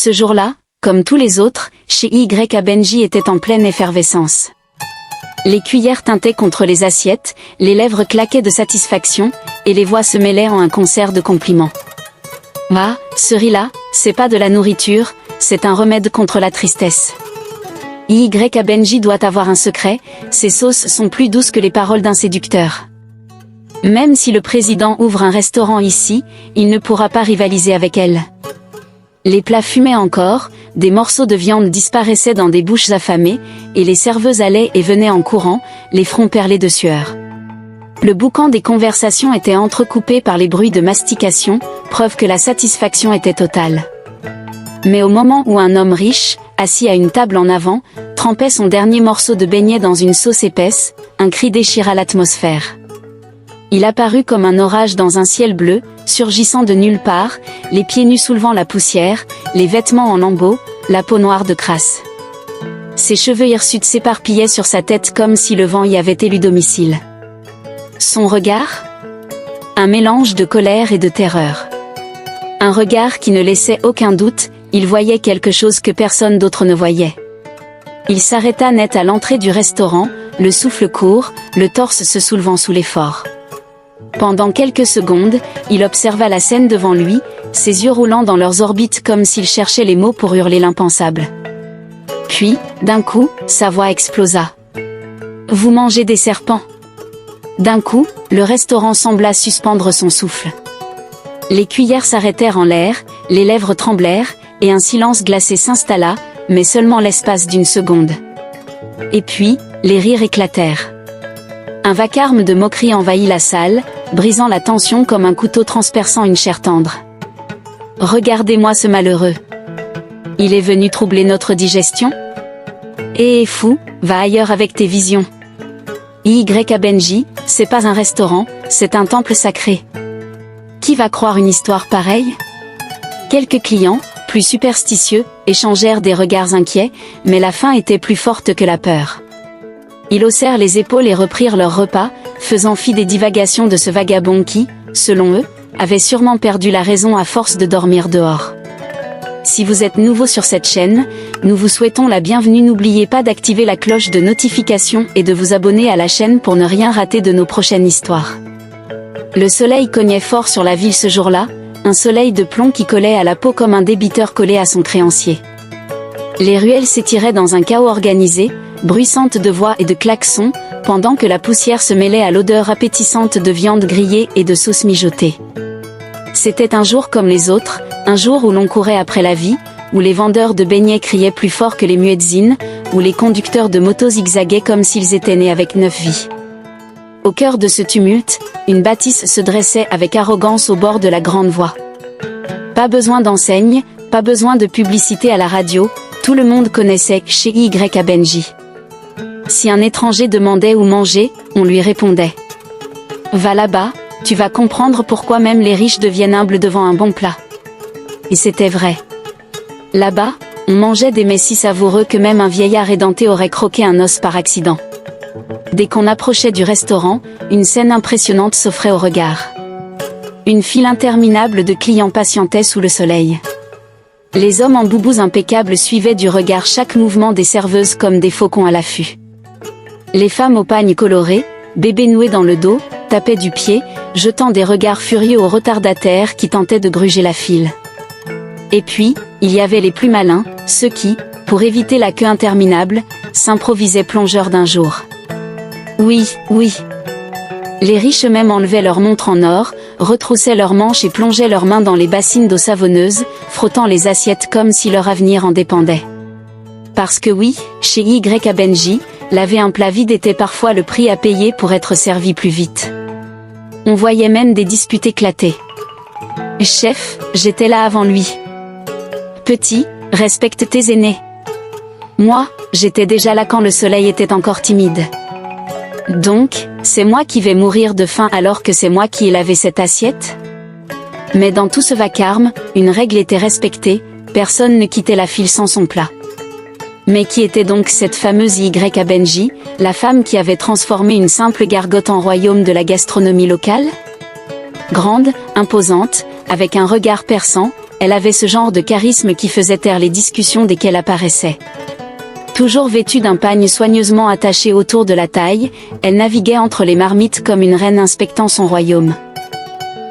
Ce jour-là, comme tous les autres, chez Y Benji était en pleine effervescence. Les cuillères tintaient contre les assiettes, les lèvres claquaient de satisfaction, et les voix se mêlaient en un concert de compliments. Ah, ce riz-là, c'est pas de la nourriture, c'est un remède contre la tristesse. Y Benji doit avoir un secret, ses sauces sont plus douces que les paroles d'un séducteur. Même si le président ouvre un restaurant ici, il ne pourra pas rivaliser avec elle. Les plats fumaient encore, des morceaux de viande disparaissaient dans des bouches affamées, et les serveuses allaient et venaient en courant, les fronts perlés de sueur. Le boucan des conversations était entrecoupé par les bruits de mastication, preuve que la satisfaction était totale. Mais au moment où un homme riche, assis à une table en avant, trempait son dernier morceau de beignet dans une sauce épaisse, un cri déchira l'atmosphère. Il apparut comme un orage dans un ciel bleu, surgissant de nulle part, les pieds nus soulevant la poussière, les vêtements en lambeaux, la peau noire de crasse. Ses cheveux hirsutes s'éparpillaient sur sa tête comme si le vent y avait élu domicile. Son regard ? Un mélange de colère et de terreur. Un regard qui ne laissait aucun doute, il voyait quelque chose que personne d'autre ne voyait. Il s'arrêta net à l'entrée du restaurant, le souffle court, le torse se soulevant sous l'effort. Pendant quelques secondes, il observa la scène devant lui, ses yeux roulant dans leurs orbites comme s'il cherchait les mots pour hurler l'impensable. Puis, d'un coup, sa voix explosa. « Vous mangez des serpents !» D'un coup, le restaurant sembla suspendre son souffle. Les cuillères s'arrêtèrent en l'air, les lèvres tremblèrent, et un silence glacé s'installa, mais seulement l'espace d'une seconde. Et puis, les rires éclatèrent. Un vacarme de moquerie envahit la salle, brisant la tension comme un couteau transperçant une chair tendre. « Regardez-moi ce malheureux. Il est venu troubler notre digestion ? Eh fou, va ailleurs avec tes visions. Y Benji, c'est pas un restaurant, c'est un temple sacré. Qui va croire une histoire pareille ? » Quelques clients, plus superstitieux, échangèrent des regards inquiets, mais la faim était plus forte que la peur. Ils haussèrent les épaules et reprirent leur repas, faisant fi des divagations de ce vagabond qui, selon eux, avait sûrement perdu la raison à force de dormir dehors. Si vous êtes nouveau sur cette chaîne, nous vous souhaitons la bienvenue. N'oubliez pas d'activer la cloche de notification et de vous abonner à la chaîne pour ne rien rater de nos prochaines histoires. Le soleil cognait fort sur la ville ce jour-là, un soleil de plomb qui collait à la peau comme un débiteur collé à son créancier. Les ruelles s'étiraient dans un chaos organisé, bruissantes de voix et de klaxons, pendant que la poussière se mêlait à l'odeur appétissante de viande grillée et de sauce mijotée. C'était un jour comme les autres, un jour où l'on courait après la vie, où les vendeurs de beignets criaient plus fort que les muezzins, où les conducteurs de motos zigzaguaient comme s'ils étaient nés avec 9 vies. Au cœur de ce tumulte, une bâtisse se dressait avec arrogance au bord de la grande voie. Pas besoin d'enseigne, pas besoin de publicité à la radio, tout le monde connaissait chez Y Benji. Si un étranger demandait où manger, on lui répondait « Va là-bas, tu vas comprendre pourquoi même les riches deviennent humbles devant un bon plat. » Et c'était vrai. Là-bas, on mangeait des mets si savoureux que même un vieillard édenté aurait croqué un os par accident. Dès qu'on approchait du restaurant, une scène impressionnante s'offrait au regard. Une file interminable de clients patientait sous le soleil. Les hommes en boubous impeccables suivaient du regard chaque mouvement des serveuses comme des faucons à l'affût. Les femmes aux pagnes colorés, bébés noués dans le dos, tapaient du pied, jetant des regards furieux aux retardataires qui tentaient de gruger la file. Et puis, il y avait les plus malins, ceux qui, pour éviter la queue interminable, s'improvisaient plongeurs d'un jour. Oui, oui. Les riches eux-mêmes enlevaient leurs montres en or, retroussaient leurs manches et plongeaient leurs mains dans les bassines d'eau savonneuse, frottant les assiettes comme si leur avenir en dépendait. Parce que oui, chez Y Benji, laver un plat vide était parfois le prix à payer pour être servi plus vite. On voyait même des disputes éclater. « Chef, j'étais là avant lui. »« Petit, respecte tes aînés. »« Moi, j'étais déjà là quand le soleil était encore timide. »« Donc, c'est moi qui vais mourir de faim alors que c'est moi qui ai lavé cette assiette ?» Mais dans tout ce vacarme, une règle était respectée, personne ne quittait la file sans son plat. Mais qui était donc cette fameuse Y Benji, la femme qui avait transformé une simple gargote en royaume de la gastronomie locale ? Grande, imposante, avec un regard perçant, Elle avait ce genre de charisme qui faisait taire les discussions dès qu'elle apparaissait. Toujours vêtue d'un pagne soigneusement attaché autour de la taille, elle naviguait entre les marmites comme une reine inspectant son royaume.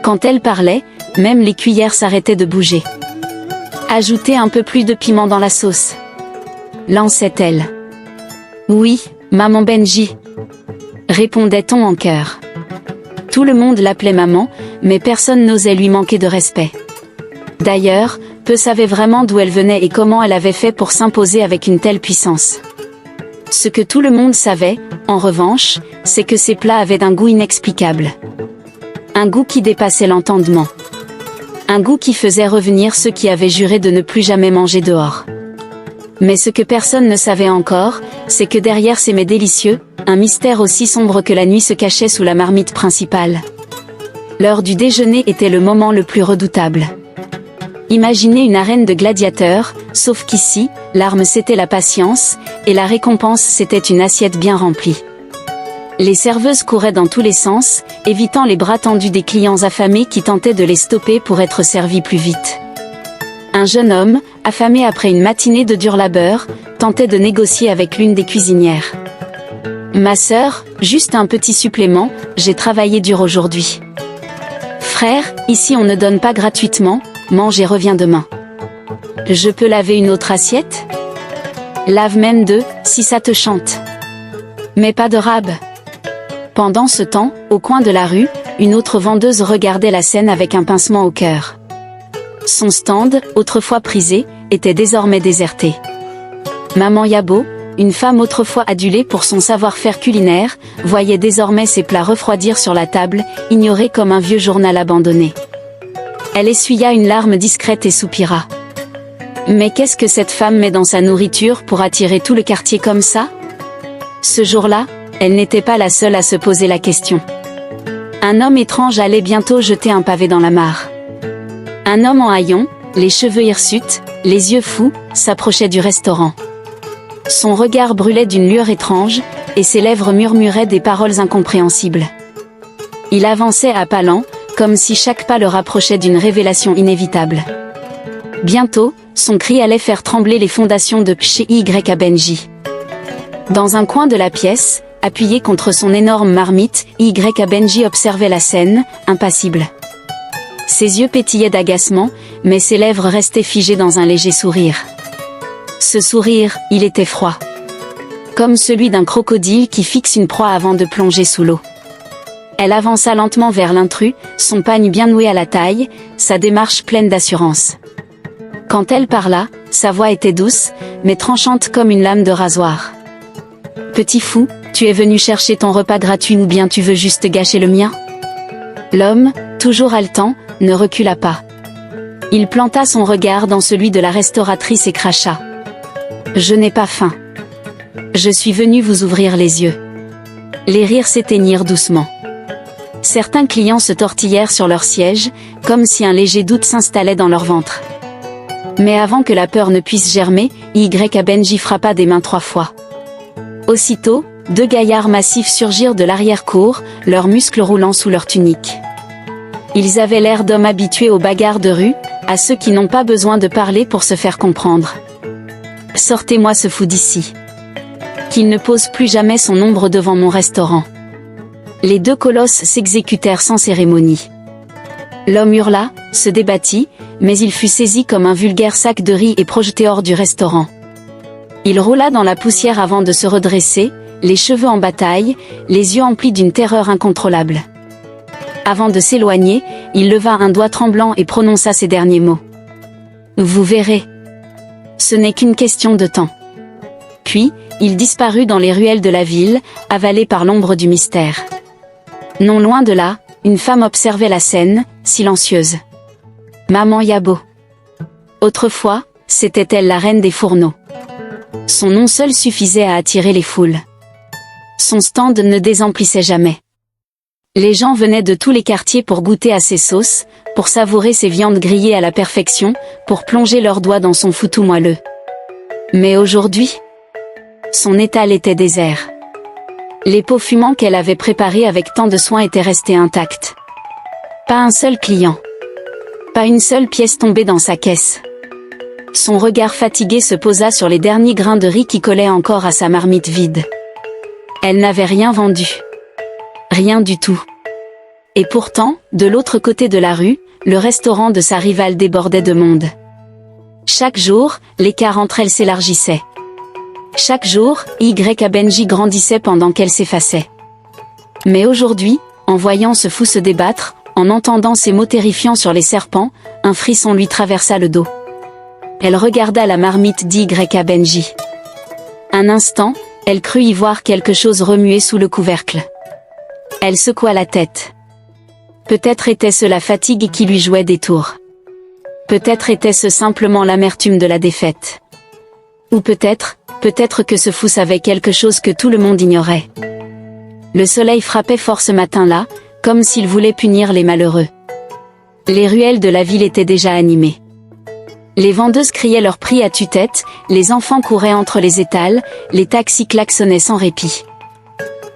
Quand elle parlait, même les cuillères s'arrêtaient de bouger. « Ajoutez un peu plus de piment dans la sauce. » lançait-elle. « Oui, maman Benji. » répondait-on en chœur. Tout le monde l'appelait maman, mais personne n'osait lui manquer de respect. D'ailleurs, peu savaient vraiment d'où elle venait et comment elle avait fait pour s'imposer avec une telle puissance. Ce que tout le monde savait, en revanche, c'est que ces plats avaient un goût inexplicable. Un goût qui dépassait l'entendement. Un goût qui faisait revenir ceux qui avaient juré de ne plus jamais manger dehors. Mais ce que personne ne savait encore, c'est que derrière ces mets délicieux, un mystère aussi sombre que la nuit se cachait sous la marmite principale. L'heure du déjeuner était le moment le plus redoutable. Imaginez une arène de gladiateurs, sauf qu'ici, l'arme c'était la patience, et la récompense c'était une assiette bien remplie. Les serveuses couraient dans tous les sens, évitant les bras tendus des clients affamés qui tentaient de les stopper pour être servis plus vite. Un jeune homme, affamé après une matinée de dur labeur, tentait de négocier avec l'une des cuisinières. « Ma sœur, juste un petit supplément, j'ai travaillé dur aujourd'hui. »« Frère, ici on ne donne pas gratuitement, mange et reviens demain. »« Je peux laver une autre assiette ? » ?»« Lave même deux, si ça te chante. »« Mais pas de rab. » Pendant ce temps, au coin de la rue, une autre vendeuse regardait la scène avec un pincement au cœur. Son stand, autrefois prisé, était désormais déserté. Maman Yabo, une femme autrefois adulée pour son savoir-faire culinaire, voyait désormais ses plats refroidir sur la table, ignorés comme un vieux journal abandonné. Elle essuya une larme discrète et soupira. Mais qu'est-ce que cette femme met dans sa nourriture pour attirer tout le quartier comme ça ? Ce jour-là, elle n'était pas la seule à se poser la question. Un homme étrange allait bientôt jeter un pavé dans la mare. Un homme en haillons, les cheveux hirsutes, les yeux fous, s'approchait du restaurant. Son regard brûlait d'une lueur étrange, et ses lèvres murmuraient des paroles incompréhensibles. Il avançait à pas lents, comme si chaque pas le rapprochait d'une révélation inévitable. Bientôt, son cri allait faire trembler les fondations de chez Y à Benji. Dans un coin de la pièce, appuyé contre son énorme marmite, Y à Benji observait la scène, impassible. Ses yeux pétillaient d'agacement, mais ses lèvres restaient figées dans un léger sourire. Ce sourire, il était froid. Comme celui d'un crocodile qui fixe une proie avant de plonger sous l'eau. Elle avança lentement vers l'intrus, son pagne bien noué à la taille, sa démarche pleine d'assurance. Quand elle parla, sa voix était douce, mais tranchante comme une lame de rasoir. « Petit fou, tu es venu chercher ton repas gratuit ou bien tu veux juste gâcher le mien ?» L'homme, toujours haletant, ne recula pas. Il planta son regard dans celui de la restauratrice et cracha. « Je n'ai pas faim. Je suis venu vous ouvrir les yeux. » Les rires s'éteignirent doucement. Certains clients se tortillèrent sur leur siège, comme si un léger doute s'installait dans leur ventre. Mais avant que la peur ne puisse germer, Y à Benji frappa des mains 3 fois. Aussitôt, 2 gaillards massifs surgirent de l'arrière-cour, leurs muscles roulant sous leur tunique. Ils avaient l'air d'hommes habitués aux bagarres de rue, à ceux qui n'ont pas besoin de parler pour se faire comprendre. « Sortez-moi ce fou d'ici. Qu'il ne pose plus jamais son ombre devant mon restaurant. » Les 2 colosses s'exécutèrent sans cérémonie. L'homme hurla, se débattit, mais il fut saisi comme un vulgaire sac de riz et projeté hors du restaurant. Il roula dans la poussière avant de se redresser, les cheveux en bataille, les yeux emplis d'une terreur incontrôlable. Avant de s'éloigner, il leva un doigt tremblant et prononça ces derniers mots. « Vous verrez. Ce n'est qu'une question de temps. » Puis, il disparut dans les ruelles de la ville, avalé par l'ombre du mystère. Non loin de là, une femme observait la scène, silencieuse. Maman Yabo. Autrefois, c'était elle la reine des fourneaux. Son nom seul suffisait à attirer les foules. Son stand ne désemplissait jamais. Les gens venaient de tous les quartiers pour goûter à ses sauces, pour savourer ses viandes grillées à la perfection, pour plonger leurs doigts dans son foutou moelleux. Mais aujourd'hui, son étal était désert. Les pots fumants qu'elle avait préparés avec tant de soin étaient restés intacts. Pas un seul client. Pas une seule pièce tombée dans sa caisse. Son regard fatigué se posa sur les derniers grains de riz qui collaient encore à sa marmite vide. Elle n'avait rien vendu. Rien du tout. Et pourtant, de l'autre côté de la rue, le restaurant de sa rivale débordait de monde. Chaque jour, l'écart entre elles s'élargissait. Chaque jour, Y à Benji grandissait pendant qu'elle s'effaçait. Mais aujourd'hui, en voyant ce fou se débattre, en entendant ces mots terrifiants sur les serpents, un frisson lui traversa le dos. Elle regarda la marmite d'Y à Benji. Un instant, elle crut y voir quelque chose remuer sous le couvercle. Elle secoua la tête. Peut-être était-ce la fatigue qui lui jouait des tours. Peut-être était-ce simplement l'amertume de la défaite. Ou peut-être que ce fou savait quelque chose que tout le monde ignorait. Le soleil frappait fort ce matin-là, comme s'il voulait punir les malheureux. Les ruelles de la ville étaient déjà animées. Les vendeuses criaient leurs prix à tue-tête, les enfants couraient entre les étals, les taxis klaxonnaient sans répit.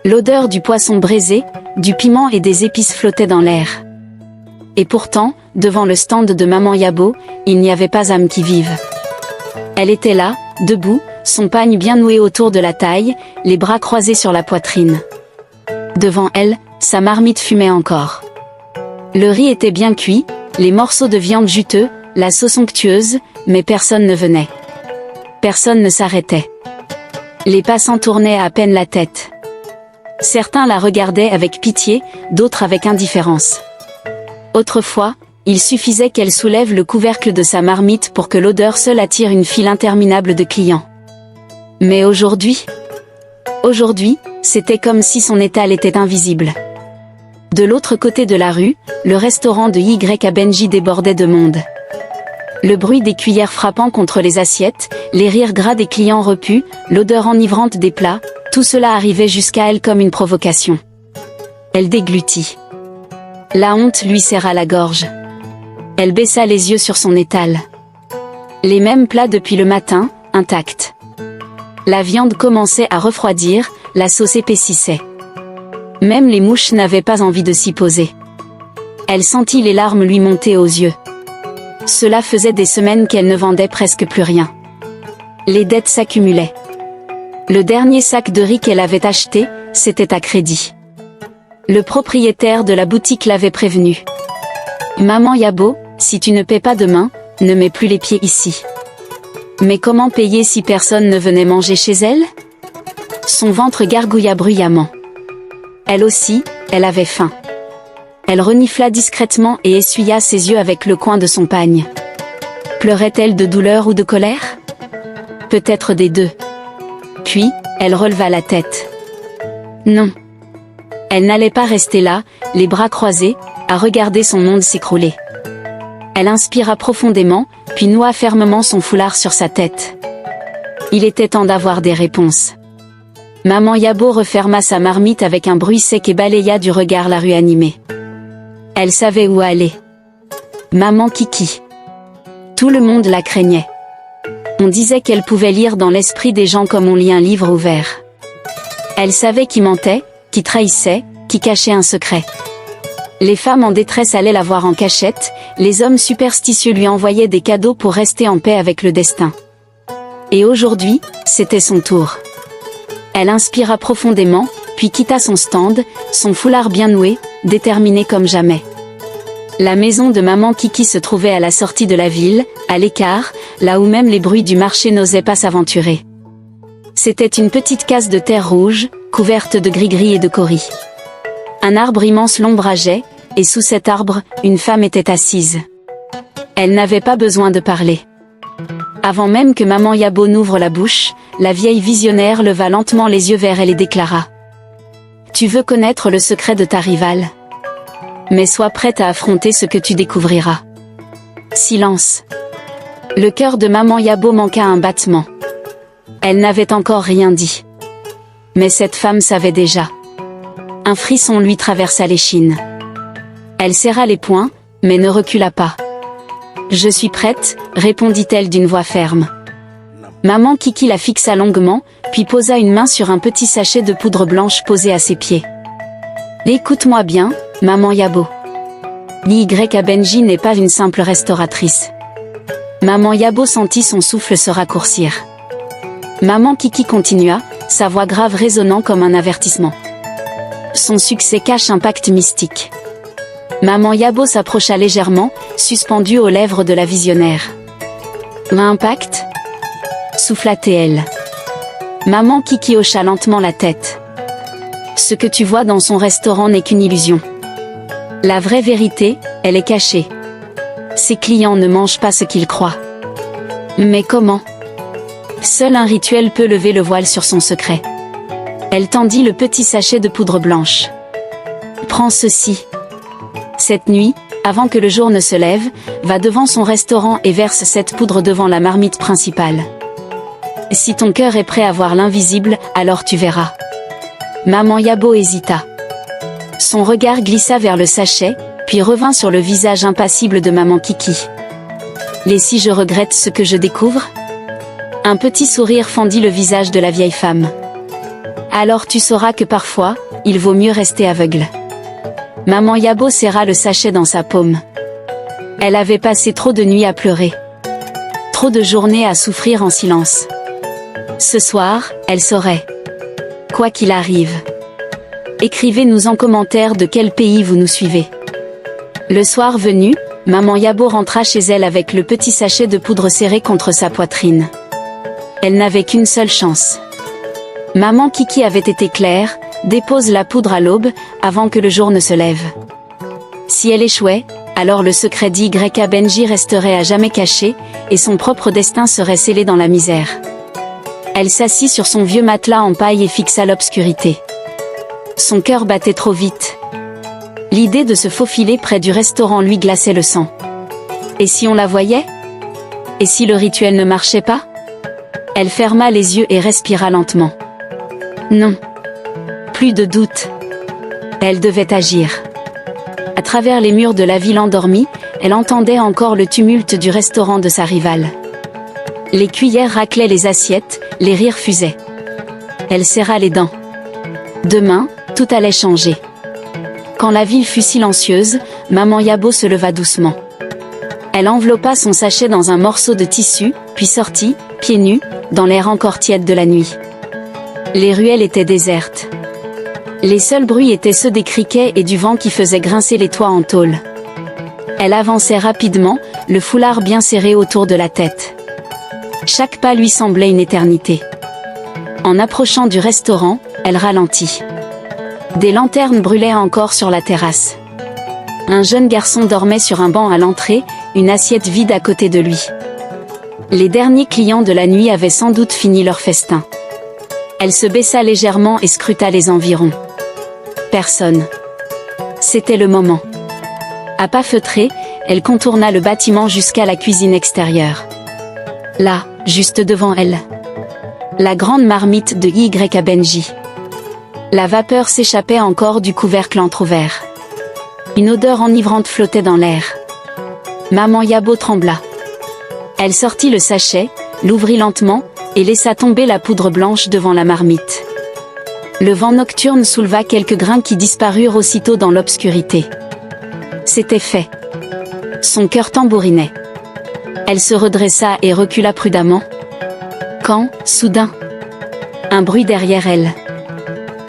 L'odeur du poisson braisé, du piment et des épices flottait dans l'air. Et pourtant, devant le stand de Maman Yabo, il n'y avait pas âme qui vive. Elle était là, debout, son pagne bien noué autour de la taille, les bras croisés sur la poitrine. Devant elle, sa marmite fumait encore. Le riz était bien cuit, les morceaux de viande juteux, la sauce onctueuse, mais personne ne venait. Personne ne s'arrêtait. Les passants tournaient à peine la tête. Certains la regardaient avec pitié, d'autres avec indifférence. Autrefois, il suffisait qu'elle soulève le couvercle de sa marmite pour que l'odeur seule attire une file interminable de clients. Mais aujourd'hui, c'était comme si son étal était invisible. De l'autre côté de la rue, le restaurant de Y à Benji débordait de monde. Le bruit des cuillères frappant contre les assiettes, les rires gras des clients repus, l'odeur enivrante des plats, tout cela arrivait jusqu'à elle comme une provocation. Elle déglutit. La honte lui serra la gorge. Elle baissa les yeux sur son étal. Les mêmes plats depuis le matin, intacts. La viande commençait à refroidir, la sauce épaississait. Même les mouches n'avaient pas envie de s'y poser. Elle sentit les larmes lui monter aux yeux. Cela faisait des semaines qu'elle ne vendait presque plus rien. Les dettes s'accumulaient. Le dernier sac de riz qu'elle avait acheté, c'était à crédit. Le propriétaire de la boutique l'avait prévenu. « Maman Yabo, si tu ne paies pas demain, ne mets plus les pieds ici. » Mais comment payer si personne ne venait manger chez elle? Son ventre gargouilla bruyamment. Elle aussi, elle avait faim. Elle renifla discrètement et essuya ses yeux avec le coin de son pagne. Pleurait-elle de douleur ou de colère? Peut-être des deux. Puis, elle releva la tête. Non. Elle n'allait pas rester là, les bras croisés, à regarder son monde s'écrouler. Elle inspira profondément, puis noua fermement son foulard sur sa tête. Il était temps d'avoir des réponses. Maman Yabo referma sa marmite avec un bruit sec et balaya du regard la rue animée. Elle savait où aller. Maman Kiki. Tout le monde la craignait. On disait qu'elle pouvait lire dans l'esprit des gens comme on lit un livre ouvert. Elle savait qui mentait, qui trahissait, qui cachait un secret. Les femmes en détresse allaient la voir en cachette, les hommes superstitieux lui envoyaient des cadeaux pour rester en paix avec le destin. Et aujourd'hui, c'était son tour. Elle inspira profondément, puis quitta son stand, son foulard bien noué, déterminée comme jamais. La maison de Maman Kiki se trouvait à la sortie de la ville, à l'écart, là où même les bruits du marché n'osaient pas s'aventurer. C'était une petite case de terre rouge, couverte de gris-gris et de coris. Un arbre immense l'ombrageait, et sous cet arbre, une femme était assise. Elle n'avait pas besoin de parler. Avant même que Maman Yabo n'ouvre la bouche, la vieille visionnaire leva lentement les yeux vers elle et déclara. « Tu veux connaître le secret de ta rivale? Mais sois prête à affronter ce que tu découvriras. » Silence. Le cœur de Maman Yabo manqua un battement. Elle n'avait encore rien dit. Mais cette femme savait déjà. Un frisson lui traversa l'échine. Elle serra les poings, mais ne recula pas. « Je suis prête, » répondit-elle d'une voix ferme. Maman Kiki la fixa longuement, puis posa une main sur un petit sachet de poudre blanche posé à ses pieds. « Écoute-moi bien, Maman Yabo. Y.A. Benji n'est pas une simple restauratrice. Maman Yabo sentit son souffle se raccourcir. Maman Kiki continua, sa voix grave résonnant comme un avertissement. Son succès cache un pacte mystique. Maman Yabo s'approcha légèrement, suspendue aux lèvres de la visionnaire. Un pacte ? Souffla-t-elle. Maman Kiki hocha lentement la tête. Ce que tu vois dans son restaurant n'est qu'une illusion. La vraie vérité, elle est cachée. Ses clients ne mangent pas ce qu'ils croient. Mais comment ? Seul un rituel peut lever le voile sur son secret. Elle tendit le petit sachet de poudre blanche. Prends ceci. Cette nuit, avant que le jour ne se lève, va devant son restaurant et verse cette poudre devant la marmite principale. Si ton cœur est prêt à voir l'invisible, alors tu verras. Maman Yabo hésita. Son regard glissa vers le sachet, puis revint sur le visage impassible de maman Kiki. Et si je regrette ce que je découvre ? Un petit sourire fendit le visage de la vieille femme. Alors tu sauras que parfois, il vaut mieux rester aveugle. Maman Yabo serra le sachet dans sa paume. Elle avait passé trop de nuits à pleurer. Trop de journées à souffrir en silence. Ce soir, elle saurait. Quoi qu'il arrive. Écrivez-nous en commentaire de quel pays vous nous suivez. Le soir venu, maman Yabo rentra chez elle avec le petit sachet de poudre serré contre sa poitrine. Elle n'avait qu'une seule chance. Maman Kiki avait été claire, dépose la poudre à l'aube, avant que le jour ne se lève. Si elle échouait, alors le secret d'Y.A. Benji resterait à jamais caché, et son propre destin serait scellé dans la misère. Elle s'assit sur son vieux matelas en paille et fixa l'obscurité. Son cœur battait trop vite. L'idée de se faufiler près du restaurant lui glaçait le sang. Et si on la voyait ? Et si le rituel ne marchait pas ? Elle ferma les yeux et respira lentement. Non. Plus de doute. Elle devait agir. À travers les murs de la ville endormie, elle entendait encore le tumulte du restaurant de sa rivale. Les cuillères raclaient les assiettes, les rires fusaient. Elle serra les dents. Demain, tout allait changer. Quand la ville fut silencieuse, maman Yabo se leva doucement. Elle enveloppa son sachet dans un morceau de tissu, puis sortit, pieds nus, dans l'air encore tiède de la nuit. Les ruelles étaient désertes. Les seuls bruits étaient ceux des criquets et du vent qui faisaient grincer les toits en tôle. Elle avançait rapidement, le foulard bien serré autour de la tête. Chaque pas lui semblait une éternité. En approchant du restaurant, elle ralentit. Des lanternes brûlaient encore sur la terrasse. Un jeune garçon dormait sur un banc à l'entrée, une assiette vide à côté de lui. Les derniers clients de la nuit avaient sans doute fini leur festin. Elle se baissa légèrement et scruta les environs. Personne. C'était le moment. À pas feutrés, elle contourna le bâtiment jusqu'à la cuisine extérieure. Là, juste devant elle. La grande marmite de Y.A. Benji. La vapeur s'échappait encore du couvercle entrouvert. Une odeur enivrante flottait dans l'air. Maman Yabo trembla. Elle sortit le sachet, l'ouvrit lentement, et laissa tomber la poudre blanche devant la marmite. Le vent nocturne souleva quelques grains qui disparurent aussitôt dans l'obscurité. C'était fait. Son cœur tambourinait. Elle se redressa et recula prudemment. Quand, soudain, un bruit derrière elle.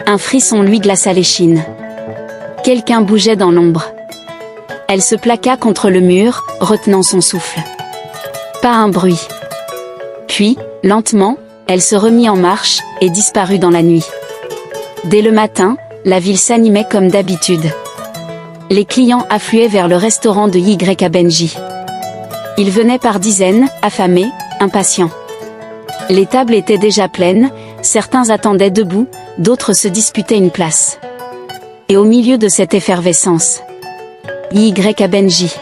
Un frisson lui glaça l'échine. Quelqu'un bougeait dans l'ombre. Elle se plaqua contre le mur, retenant son souffle. Pas un bruit. Puis, lentement, elle se remit en marche, et disparut dans la nuit. Dès le matin, la ville s'animait comme d'habitude. Les clients affluaient vers le restaurant de Y.A. Benji. Ils venaient par dizaines, affamés, impatients. Les tables étaient déjà pleines, certains attendaient debout, d'autres se disputaient une place. Et au milieu de cette effervescence, Y.A. Benji.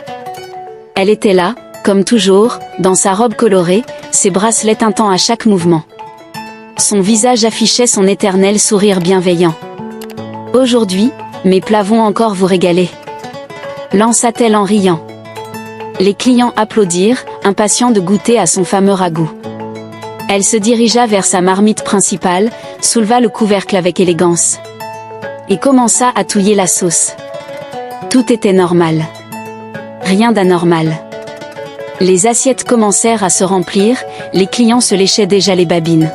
Elle était là, comme toujours, dans sa robe colorée, ses bracelets tintant à chaque mouvement. Son visage affichait son éternel sourire bienveillant. Aujourd'hui, mes plats vont encore vous régaler. Lança-t-elle en riant. Les clients applaudirent, impatients de goûter à son fameux ragoût. Elle se dirigea vers sa marmite principale, souleva le couvercle avec élégance. Et commença à touiller la sauce. Tout était normal. rien d'anormal. Les assiettes commencèrent à se remplir, les clients se léchaient déjà les babines.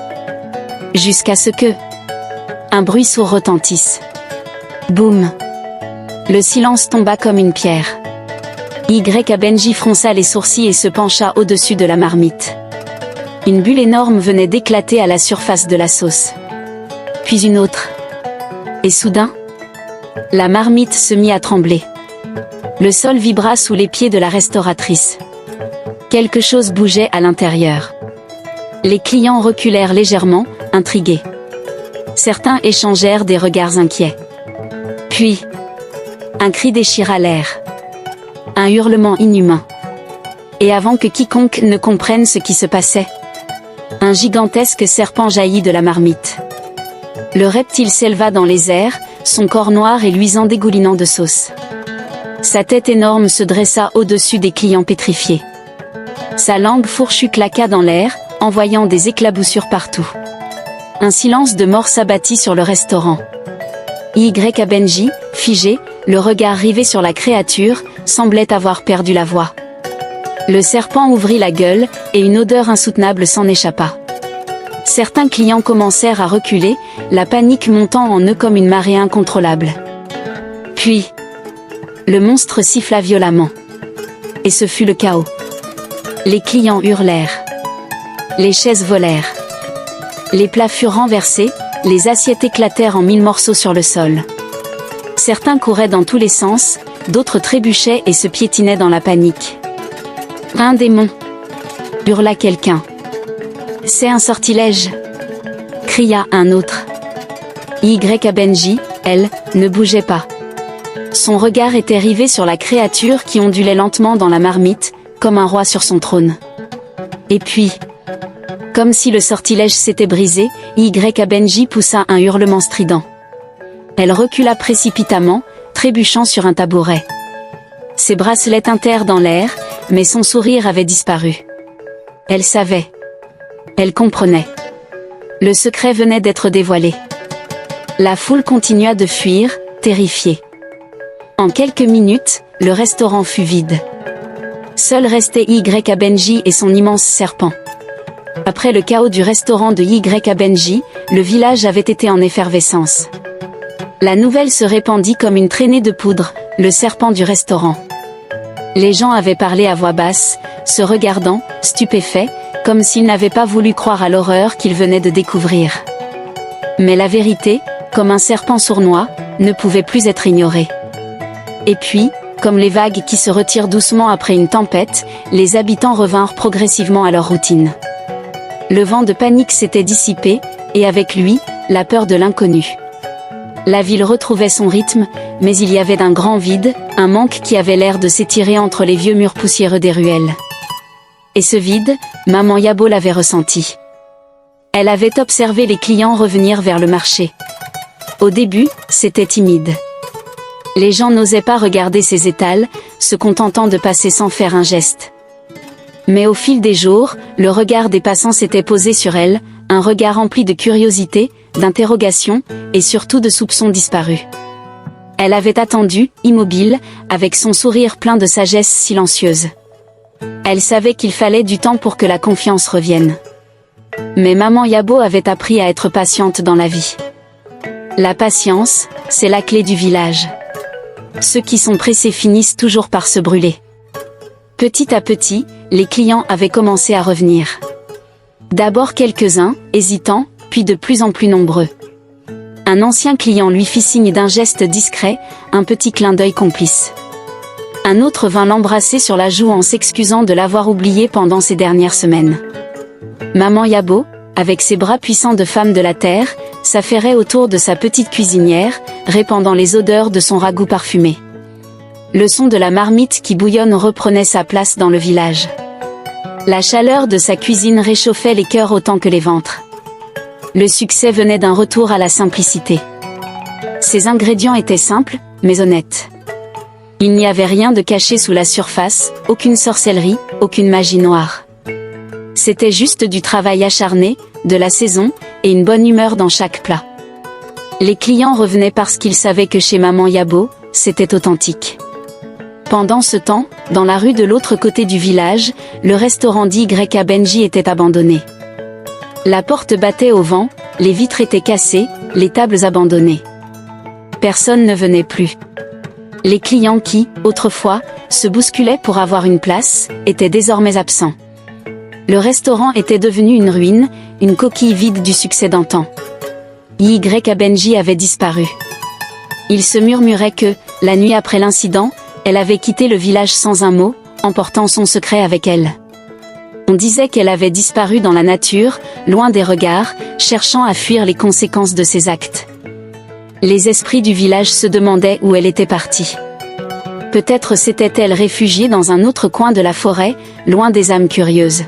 Jusqu'à ce que un bruit sourd retentisse. Boum! Le silence tomba comme une pierre. Benji fronça les sourcils et se pencha au-dessus de la marmite. Une bulle énorme venait d'éclater à la surface de la sauce. Puis une autre. Et soudain, la marmite se mit à trembler. Le sol vibra sous les pieds de la restauratrice. Quelque chose bougeait à l'intérieur. Les clients reculèrent légèrement, intrigués. Certains échangèrent des regards inquiets. Puis, un cri déchira l'air. Un hurlement inhumain. Et avant que quiconque ne comprenne ce qui se passait, un gigantesque serpent jaillit de la marmite. Le reptile s'éleva dans les airs, son corps noir et luisant dégoulinant de sauce. Sa tête énorme se dressa au-dessus des clients pétrifiés. Sa langue fourchue claqua dans l'air, envoyant des éclaboussures partout. Un silence de mort s'abattit sur le restaurant. Benji, figé, le regard rivé sur la créature, semblait avoir perdu la voix. Le serpent ouvrit la gueule, et une odeur insoutenable s'en échappa. Certains clients commencèrent à reculer, la panique montant en eux comme une marée incontrôlable. Puis, le monstre siffla violemment. Et ce fut le chaos. Les clients hurlèrent. Les chaises volèrent. Les plats furent renversés, les assiettes éclatèrent en 1000 morceaux sur le sol. Certains couraient dans tous les sens, d'autres trébuchaient et se piétinaient dans la panique. Un démon! Hurla quelqu'un. C'est un sortilège! Cria un autre. Benji, elle, ne bougeait pas. Son regard était rivé sur la créature qui ondulait lentement dans la marmite, comme un roi sur son trône. Et puis, comme si le sortilège s'était brisé, Benji poussa un hurlement strident. Elle recula précipitamment, trébuchant sur un tabouret. Ses bracelets tintèrent dans l'air, mais son sourire avait disparu. Elle savait. Elle comprenait. Le secret venait d'être dévoilé. La foule continua de fuir, terrifiée. En quelques minutes, le restaurant fut vide. Seul restait Benji et son immense serpent. Après le chaos du restaurant de Benji, le village avait été en effervescence. La nouvelle se répandit comme une traînée de poudre, le serpent du restaurant. Les gens avaient parlé à voix basse, se regardant, stupéfaits, comme s'ils n'avaient pas voulu croire à l'horreur qu'ils venaient de découvrir. Mais la vérité, comme un serpent sournois, ne pouvait plus être ignorée. Et puis, comme les vagues qui se retirent doucement après une tempête, les habitants revinrent progressivement à leur routine. Le vent de panique s'était dissipé, et avec lui, la peur de l'inconnu. La ville retrouvait son rythme, mais il y avait d'un grand vide, un manque qui avait l'air de s'étirer entre les vieux murs poussiéreux des ruelles. Et ce vide, Maman Yabo l'avait ressenti. Elle avait observé les clients revenir vers le marché. Au début, c'était timide. Les gens n'osaient pas regarder ses étals, se contentant de passer sans faire un geste. Mais au fil des jours, le regard des passants s'était posé sur elle, un regard rempli de curiosité, d'interrogation, et surtout de soupçons disparus. Elle avait attendu, immobile, avec son sourire plein de sagesse silencieuse. Elle savait qu'il fallait du temps pour que la confiance revienne. Mais Maman Yabo avait appris à être patiente dans la vie. La patience, c'est la clé du village. Ceux qui sont pressés finissent toujours par se brûler. Petit à petit, les clients avaient commencé à revenir. D'abord quelques-uns, hésitants, puis de plus en plus nombreux. Un ancien client lui fit signe d'un geste discret, un petit clin d'œil complice. Un autre vint l'embrasser sur la joue en s'excusant de l'avoir oublié pendant ces dernières semaines. Maman Yabo, avec ses bras puissants de femme de la terre, s'affairait autour de sa petite cuisinière, répandant les odeurs de son ragoût parfumé. Le son de la marmite qui bouillonne reprenait sa place dans le village. La chaleur de sa cuisine réchauffait les cœurs autant que les ventres. Le succès venait d'un retour à la simplicité. Ses ingrédients étaient simples, mais honnêtes. Il n'y avait rien de caché sous la surface, aucune sorcellerie, aucune magie noire. C'était juste du travail acharné, de la saison, et une bonne humeur dans chaque plat. Les clients revenaient parce qu'ils savaient que chez Maman Yabo, c'était authentique. Pendant ce temps, dans la rue de l'autre côté du village, le restaurant d'Y.A. Benji était abandonné. La porte battait au vent, les vitres étaient cassées, les tables abandonnées. Personne ne venait plus. Les clients qui, autrefois, se bousculaient pour avoir une place, étaient désormais absents. Le restaurant était devenu une ruine, une coquille vide du succès d'antan. Y.A. Benji avait disparu. Il se murmurait que, la nuit après l'incident, elle avait quitté le village sans un mot, emportant son secret avec elle. On disait qu'elle avait disparu dans la nature, loin des regards, cherchant à fuir les conséquences de ses actes. Les esprits du village se demandaient où elle était partie. Peut-être s'était-elle réfugiée dans un autre coin de la forêt, loin des âmes curieuses.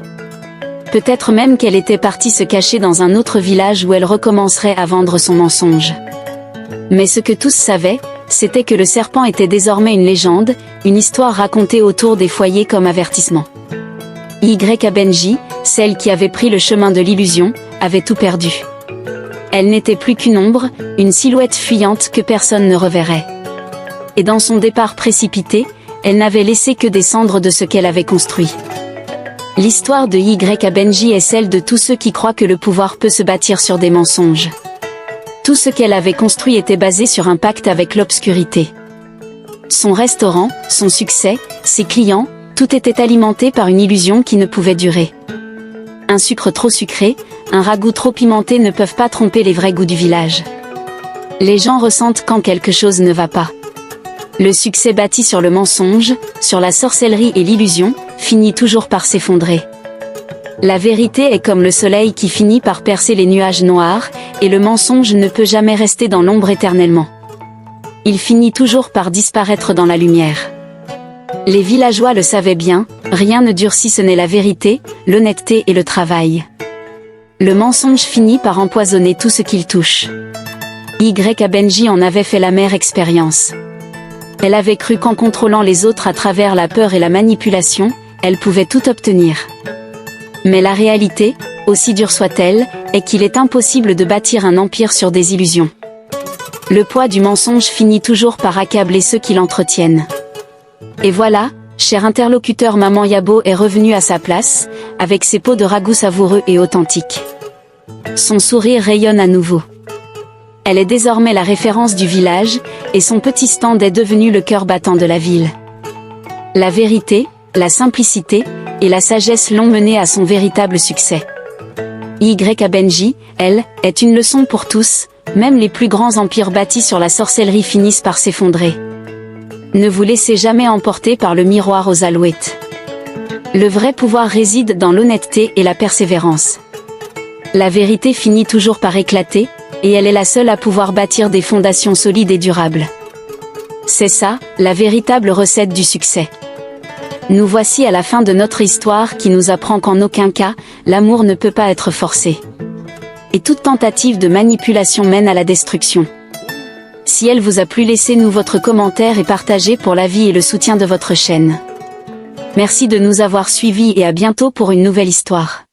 Peut-être même qu'elle était partie se cacher dans un autre village où elle recommencerait à vendre son mensonge. Mais ce que tous savaient, c'était que le serpent était désormais une légende, une histoire racontée autour des foyers comme avertissement. Y.A. Benji, celle qui avait pris le chemin de l'illusion, avait tout perdu. Elle n'était plus qu'une ombre, une silhouette fuyante que personne ne reverrait. Et dans son départ précipité, elle n'avait laissé que des cendres de ce qu'elle avait construit. L'histoire de Y.A. Benji est celle de tous ceux qui croient que le pouvoir peut se bâtir sur des mensonges. Tout ce qu'elle avait construit était basé sur un pacte avec l'obscurité. Son restaurant, son succès, ses clients, tout était alimenté par une illusion qui ne pouvait durer. Un sucre trop sucré, un ragoût trop pimenté ne peuvent pas tromper les vrais goûts du village. Les gens ressentent quand quelque chose ne va pas. Le succès bâti sur le mensonge, sur la sorcellerie et l'illusion, finit toujours par s'effondrer. La vérité est comme le soleil qui finit par percer les nuages noirs, et le mensonge ne peut jamais rester dans l'ombre éternellement. Il finit toujours par disparaître dans la lumière. Les villageois le savaient bien, rien ne dure si ce n'est la vérité, l'honnêteté et le travail. Le mensonge finit par empoisonner tout ce qu'il touche. Y.A. Benji en avait fait l'amère expérience. Elle avait cru qu'en contrôlant les autres à travers la peur et la manipulation, elle pouvait tout obtenir. Mais la réalité, aussi dure soit-elle, est qu'il est impossible de bâtir un empire sur des illusions. Le poids du mensonge finit toujours par accabler ceux qui l'entretiennent. Et voilà, cher interlocuteur, Maman Yabo est revenue à sa place, avec ses pots de ragoût savoureux et authentiques. Son sourire rayonne à nouveau. Elle est désormais la référence du village, et son petit stand est devenu le cœur battant de la ville. La vérité, la simplicité, et la sagesse l'ont menée à son véritable succès. Y.A. Benji, elle, est une leçon pour tous, même les plus grands empires bâtis sur la sorcellerie finissent par s'effondrer. Ne vous laissez jamais emporter par le miroir aux alouettes. Le vrai pouvoir réside dans l'honnêteté et la persévérance. La vérité finit toujours par éclater, et elle est la seule à pouvoir bâtir des fondations solides et durables. C'est ça, la véritable recette du succès. Nous voici à la fin de notre histoire qui nous apprend qu'en aucun cas, l'amour ne peut pas être forcé. Et toute tentative de manipulation mène à la destruction. Si elle vous a plu, laissez-nous votre commentaire et partagez pour l'avis et le soutien de votre chaîne. Merci de nous avoir suivis et à bientôt pour une nouvelle histoire.